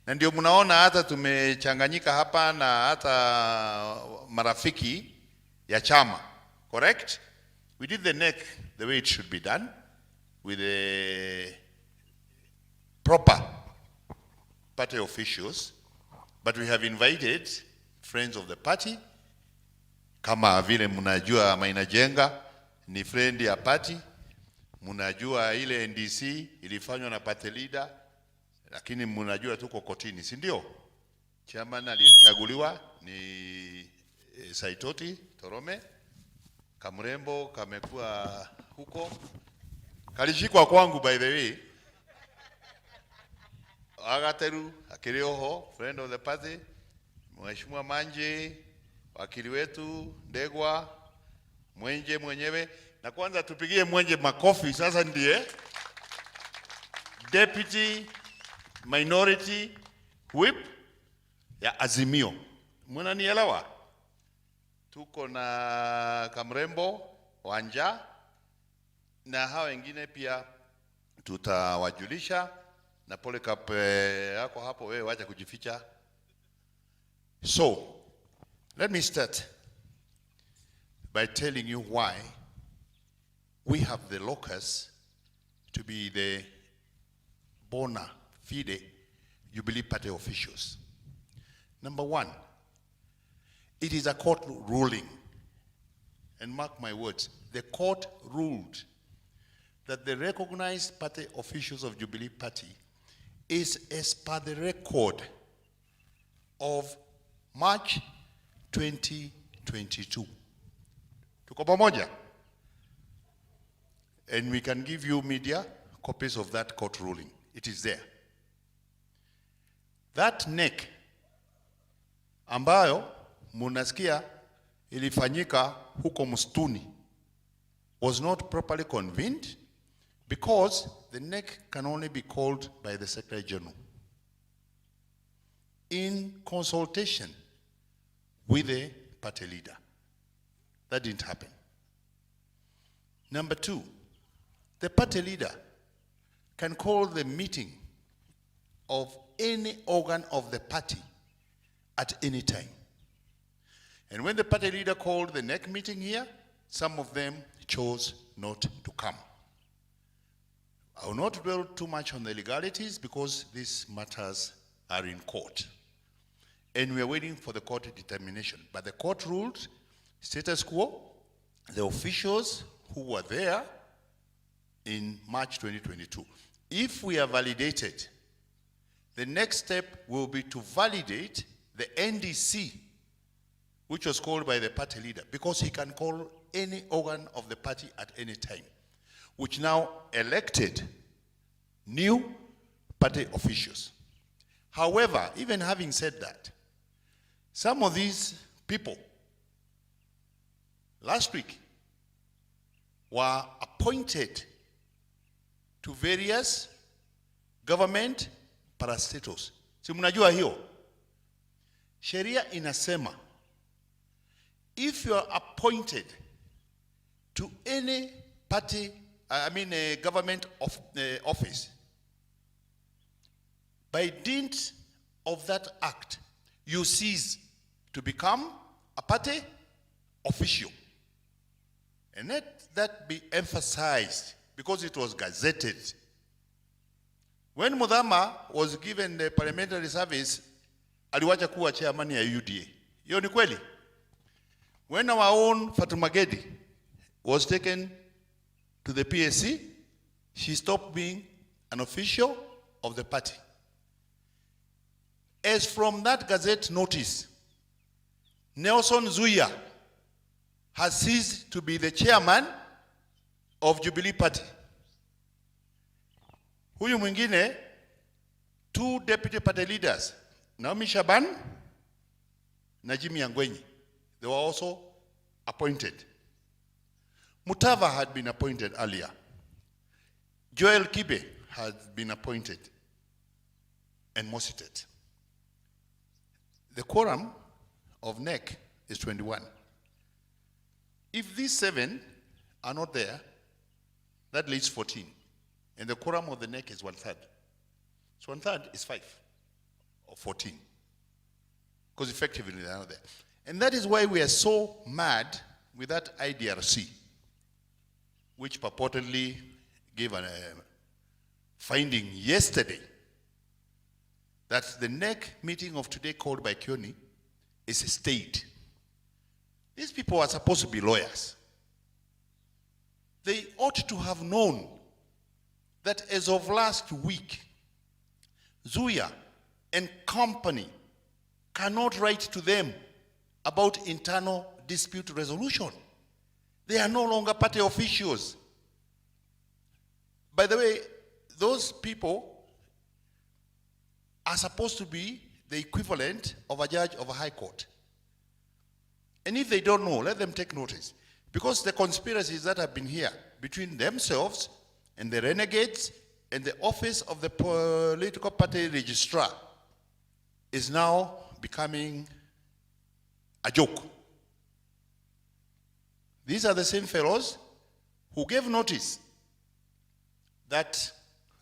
Na ndio mnaona hata tumechanganyika hapa na hata marafiki ya chama. Correct? We did the NEC the way it should be done, with the proper party officials, but we have invited friends of the party. Kama vile mnajua Maina Jenga ni friend ya party, mnajua ile NDC ilifanywa na party leader, lakini mnajua tuko kotini, si ndio? Chairman aliyechaguliwa ni Saitoti Torome. Kamrembo kamekuwa huko, kalishikwa kwangu by the way. Agateru akirioho, friend of the party. Mheshimiwa Manje, wakili wetu Ndegwa, Mwenje mwenyewe. Na kwanza tupigie Mwenje makofi. Sasa ndiye Deputy Minority Whip ya Azimio. Mnanielewa? Tuko na Kamrembo Wanja na hao wengine pia tutawajulisha. Na pole kape yako hapo, wewe wacha kujificha. So, let me start by telling you why we have the locus to be the bona fide Jubilee Party officials. Number one, it is a court ruling. And mark my words, the court ruled that the recognized party officials of Jubilee Party is as per the record of March 2022. Tuko pamoja? And we can give you media copies of that court ruling. It is there. That NEC ambayo munasikia ilifanyika huko mstuni was not properly convened because the NEC can only be called by the Secretary General in consultation with the party leader. That didn't happen. Number two, the party leader can call the meeting of any organ of the party at any time. And when the party leader called the NEC meeting here, some of them chose not to come. I will not dwell too much on the legalities because these matters are in court. And we are waiting for the court determination. But the court ruled status quo. The officials who were there in March 2022. If we are validated, the next step will be to validate the NDC, which was called by the party leader, because he can call any organ of the party at any time, which now elected new party officials. However, even having said that, some of these people last week were appointed to various government parastatals. Si mnajua hiyo? Sheria inasema if you are appointed to any party, a government office, by dint of that act, you cease to become a party official. And let that be emphasized because it was gazetted. When Mudhama was given the parliamentary service, aliwacha kuwa chairman ya UDA. Hiyo ni kweli? When our own Fatuma Gedi was taken to the PSC, she stopped being an official of the party. As from that gazette notice, Nelson Zuya has ceased to be the chairman of Jubilee Party. Huyu mwingine, two deputy party leaders, Naomi Shaban na Jimmy Angwenyi, they were also appointed. Mutava had been appointed earlier. Joel Kibe had been appointed and Mositet. The quorum of NEC is 21. If these 7 are not there, that leaves 14. And the quorum of the NEC is 1/3. So 1/3 is 5 or 14. Because effectively they are not there. And that is why we are so mad with that IDRC, which purportedly gave a finding yesterday that the NEC meeting of today called by Kioni is a state. These people are supposed to be lawyers. They ought to have known that as of last week, Zuya and company cannot write to them about internal dispute resolution. They are no longer party officials. By the way, those people are supposed to be the equivalent of a judge of a high court. And if they don't know, let them take notice. Because the conspiracies that have been here between themselves and the renegades and the office of the political party registrar is now becoming a joke. These are the same fellows who gave notice that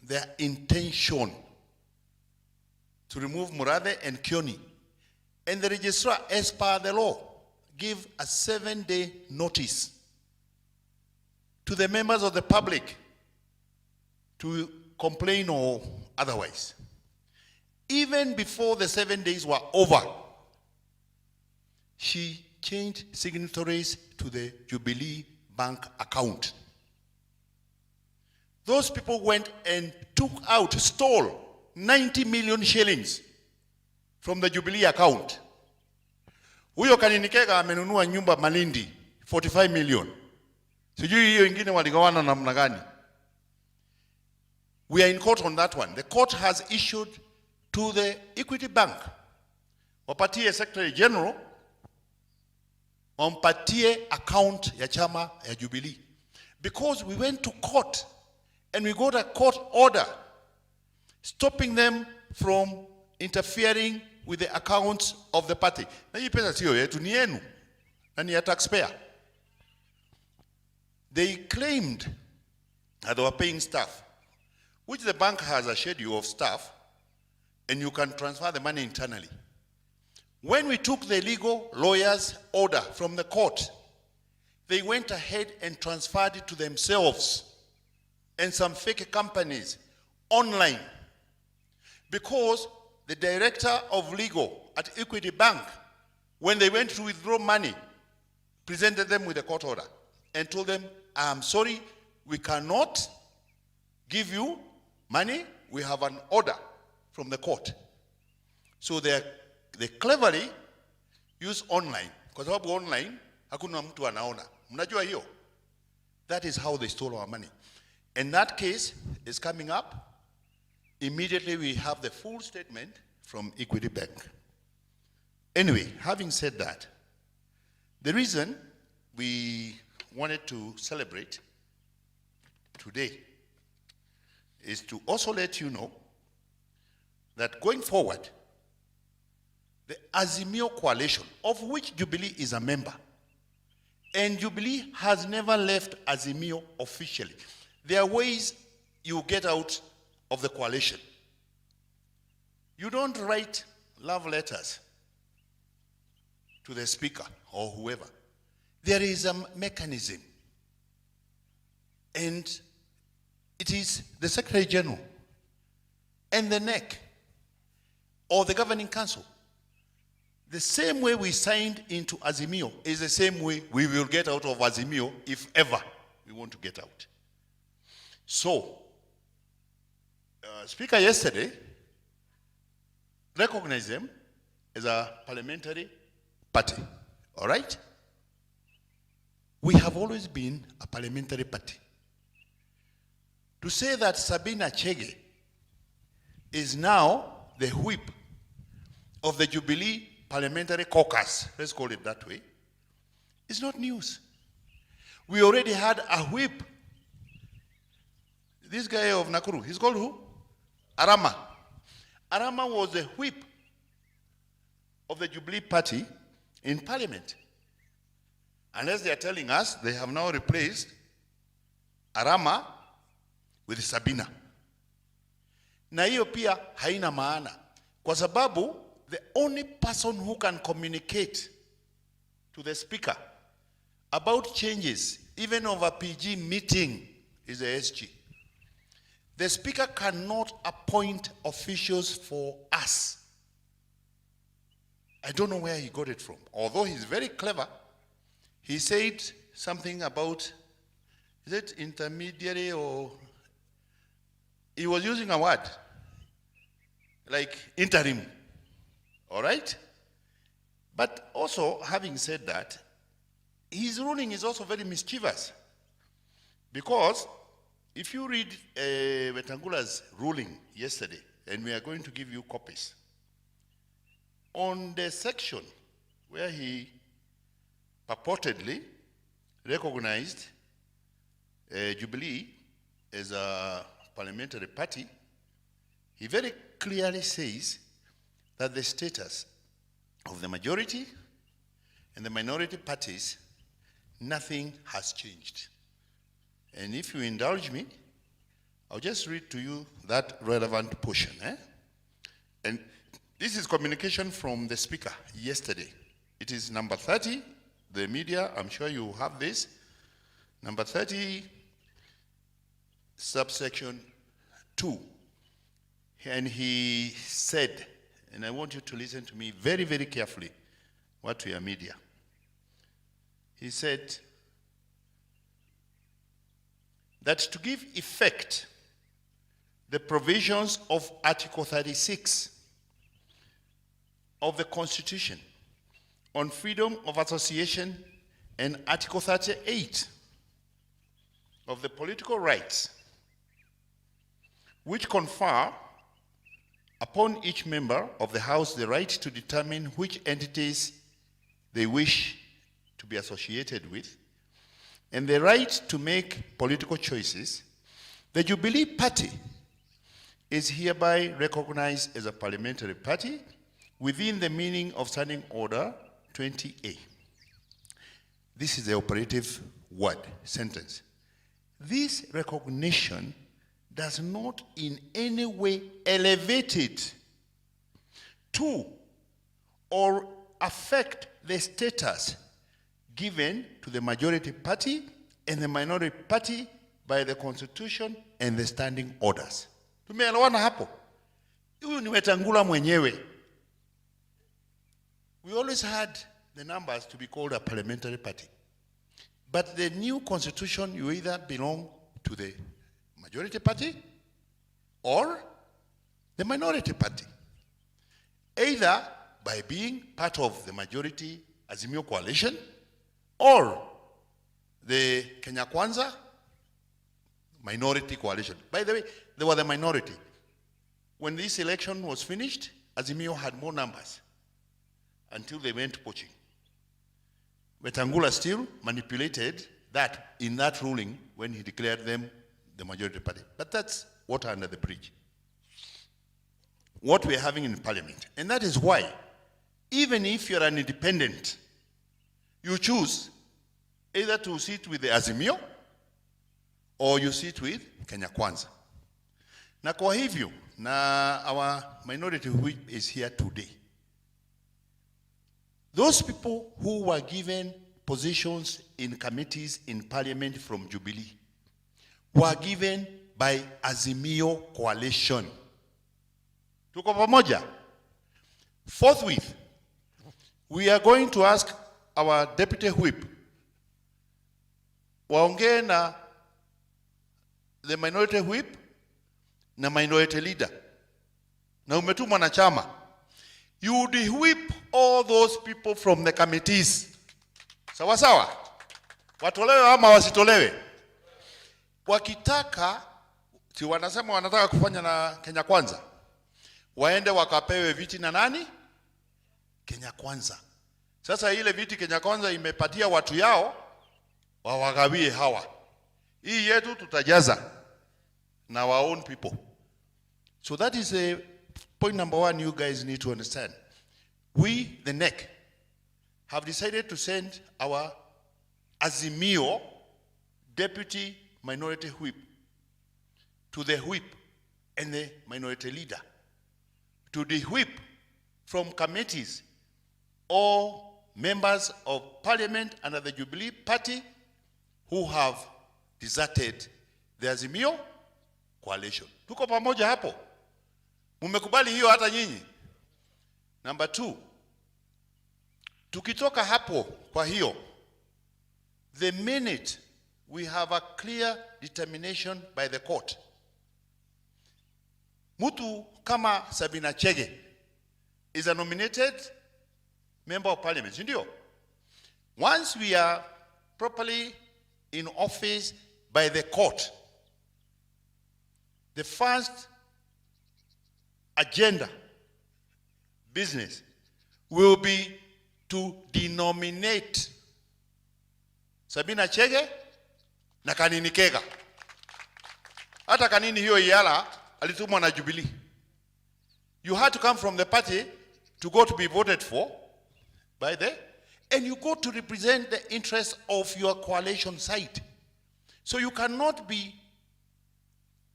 their intention to remove Murade and Kioni, and the registrar, as per the law, give a 7-day notice to the members of the public to complain or otherwise. Even before the 7 days were over, she changed signatories to the Jubilee Bank account. Those people went and stole 90 million shillings from the Jubilee account. Huyo Kanini Kega amenunua nyumba Malindi 45 million. Sijui hiyo ingine waligawana namna gani. We are in court on that one. The court has issued to the Equity Bank, wapatie Secretary General, wampatie account ya chama ya Jubilee. Because we went to court and we got a court order stopping them from interfering with the accounts of the party. Na hii pesa sio yetu, ni yenu, na ni ya taxpayer. They claimed that they were paying staff, which the bank has a schedule of staff, and you can transfer the money internally. When we took the legal lawyer's order from the court, they went ahead and transferred it to themselves and some fake companies online, because the director of legal at Equity Bank, when they went to withdraw money, presented them with a court order and told them, I'm sorry, we cannot give you money. We have an order from the court. So they cleverly use online. Kwa sababu online, hakuna mtu anaona. Mnajua hiyo? That is how they stole our money. And that case is coming up. Immediately we have the full statement from Equity Bank. Anyway, having said that, the reason we wanted to celebrate today is to also let you know that going forward, the Azimio coalition, of which Jubilee is a member, and Jubilee has never left Azimio officially. There are ways you get out of the coalition. You don't write love letters to the speaker or whoever. There is a mechanism, and it is the Secretary General and the NEC or the Governing Council. The same way we signed into Azimio is the same way we will get out of Azimio if ever we want to get out. So, Speaker yesterday recognized them as a parliamentary party, all right? We have always been a parliamentary party. To say that Sabina Chege is now the whip of the Jubilee Parliamentary Caucus, let's call it that way, is not news. We already had a whip. This guy of Nakuru, he's called who? Arama. Arama was the whip of the Jubilee Party in Parliament. Unless they are telling us they have now replaced Arama with Sabina. Na hiyo pia haina maana. Kwa sababu the only person who can communicate to the speaker about changes, even of a PG meeting, is the SG. The speaker cannot appoint officials for us. I don't know where he got it from. Although he's very clever, he said something about, is it intermediary, or he was using a word like interim, all right? But also, having said that, his ruling is also very mischievous, because if you read Wetangula's ruling yesterday, and we are going to give you copies, on the section where he purportedly recognized Jubilee as a parliamentary party, he very clearly says that the status of the majority and the minority parties, nothing has changed. And if you indulge me, I'll just read to you that relevant portion. And this is communication from the speaker yesterday. It is number 30, the media, I'm sure you have this. Number 30, subsection 2. And he said, and I want you to listen to me very, very carefully, what to your media. He said that to give effect the provisions of Article 36 of the Constitution on freedom of association and Article 38 of the political rights, which confer upon each member of the House the right to determine which entities they wish to be associated with, and the right to make political choices, the Jubilee Party is hereby recognized as a parliamentary party within the meaning of Standing Order 20A. This is the operative word, sentence. This recognition does not in any way elevate it to or affect the status given to the majority party and the minority party by the Constitution and the standing orders. Tumeelewana hapo? Huyu ni Wetangula mwenyewe. We always had the numbers to be called a parliamentary party. But the new constitution, you either belong to the majority party or the minority party. Either by being part of the majority Azimio coalition or the Kenya Kwanza minority coalition. By the way, they were the minority. When this election was finished, Azimio had more numbers until they went poaching. Wetangula still manipulated that in that ruling when he declared them the majority party. But that's water under the bridge. What we're having in Parliament. And that is why, even if you're an independent, you choose either to sit with the Azimio or you sit with Kenya Kwanza. Na kwa hivyo, na our minority whip is here today. Those people who were given positions in committees in Parliament from Jubilee were given by Azimio coalition. Tuko pamoja? Forthwith, we are going to ask our deputy whip waongee na the minority whip na minority leader na umetumwa na chama. You would whip all those people from the committees. Sawa sawa? Watolewe ama wasitolewe? Wakitaka, si wanasema wanataka kufanya na Kenya Kwanza, waende wakapewe viti na nani? Kenya Kwanza. Sasa ile viti Kenya Kwanza imepatia watu yao, wawagawie hawa. Hii yetu tutajaza na our own people. So that is a point number one you guys need to understand. We, the NEC, have decided to send our Azimio deputy minority whip to the whip and the minority leader to de-whip from committees all members of parliament under the Jubilee Party who have deserted the Azimio coalition. Tuko pamoja hapo? Mumekubali hiyo hata nyinyi? Number 2, tukitoka hapo kwa hiyo, the minute we have a clear determination by the court, mtu kama Sabina Chege is a nominated member of parliament, ndio? Once we are properly in office by the court, the first agenda business will be to denominate Sabina Chege na Kanini Kega. Hata Kanini hiyo Iyala alitumwa na Jubilee. You had to come from the party to go to be voted for by the, and you go to represent the interests of your coalition side. So you cannot be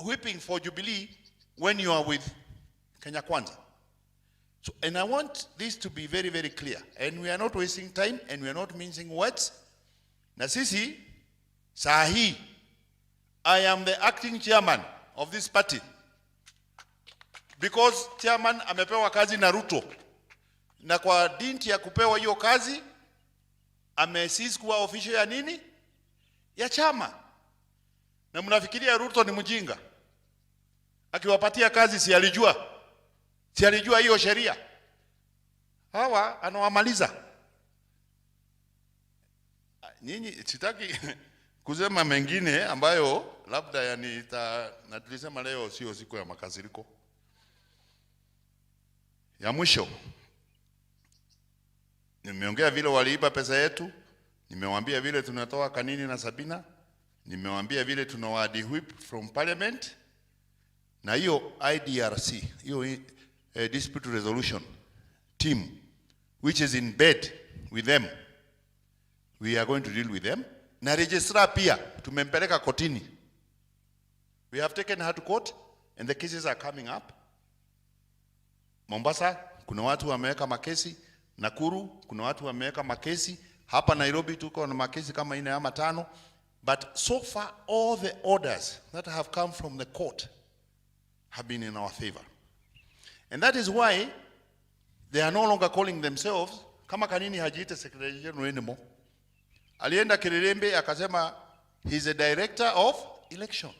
whipping for Jubilee when you are with Kenya Kwanza. So, and I want this to be very, very clear. And we are not wasting time and we are not mincing words. Na sisi, sahi, I am the acting chairman of this party. Because chairman amepewa kazi na Ruto. Na kwa dinti ya kupewa hiyo kazi, amesisi kuwa official ya nini? Ya chama. Na mnafikiria Ruto ni mjinga? Akiwapatia kazi si alijua? Si alijua hiyo sheria? Hawa anawamaliza. Nyinyi sitaki kusema mengine ambayo labda yani na tulisema leo sio siku ya makasiriko. Ya mwisho, nimeongea vile waliiba pesa yetu, nimewaambia vile tunatoa Kanini na Sabina, nimewaambia vile tunawadi whip from parliament, na hiyo IDRC, hiyo dispute resolution team which is in bed with them, we are going to deal with them. Na registrar pia tumempeleka kotini. We have taken her to court and the cases are coming up. Mombasa kuna watu wameweka makesi, Nakuru kuna watu wameweka makesi, hapa Nairobi tuko na makesi kama 4 ama 5. But so far all the orders that have come from the court have been in our favor. And that is why they are no longer calling themselves, kama Kanini hajiite Secretary General anymore. Alienda Kirerembe akasema he's a director of election.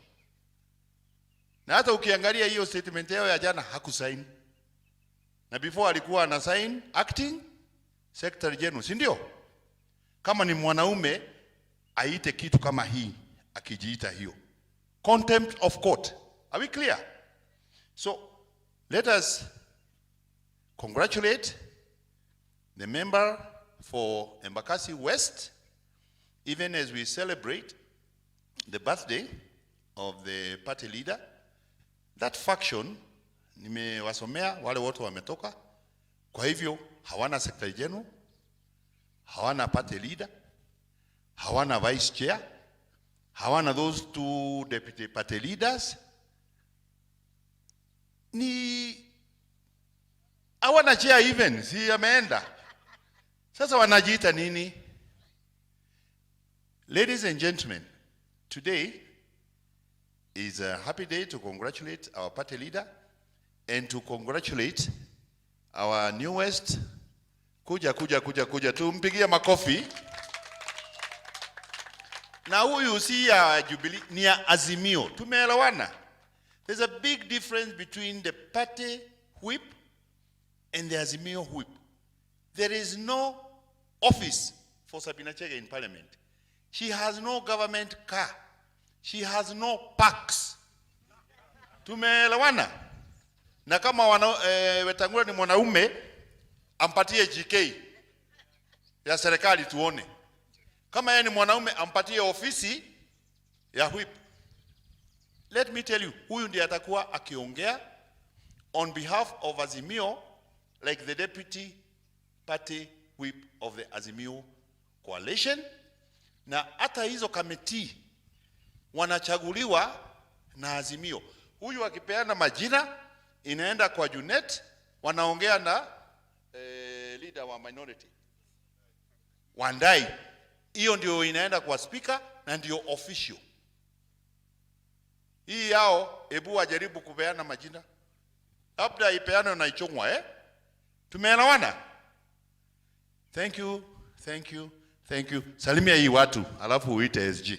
Na hata ukiangalia hiyo statement yao ya jana hakusaini. Na before alikuwa ana sign acting Secretary General, si ndio? Kama ni mwanaume aite kitu kama hii akijiita hiyo. Contempt of court. Are we clear? So let us congratulate the member for Embakasi West, even as we celebrate the birthday of the party leader. That faction, nimewasomea wale wote wametoka. Kwa hivyo hawana secretary general, hawana party leader, hawana vice chair, hawana those 2 deputy party leaders. Ni hawana chair even, si ameenda. Sasa wanajiita nini? Ladies and gentlemen, today is a happy day to congratulate our party leader and to congratulate our newest kuja tumpigie makofi. Na huyu si ya Jubilee, ni ya Azimio. Tumeelewana? There's a big difference between the party whip and the Azimio whip. There is no office for Sabina Chege in parliament. She has no government car. She has no parks. Tumeelewana? Na kama Wetangula ni mwanaume, ampatie GK ya serikali tuone. Kama yeye ni mwanaume, ampatie ofisi ya whip. Let me tell you, huyu ndiye atakuwa akiongea on behalf of Azimio like the deputy party whip of the Azimio coalition. Na hata hizo committee wanachaguliwa na Azimio. Huyu akipeana majina inaenda kwa Junet, wanaongea na leader wa minority Wandai. Hiyo ndio inaenda kwa speaker na ndio official. Hii yao hebu wajaribu kupeana majina, labda ipeane na ichongwa. Tumeelewana? Thank you. Salimia hii watu alafu uite SG.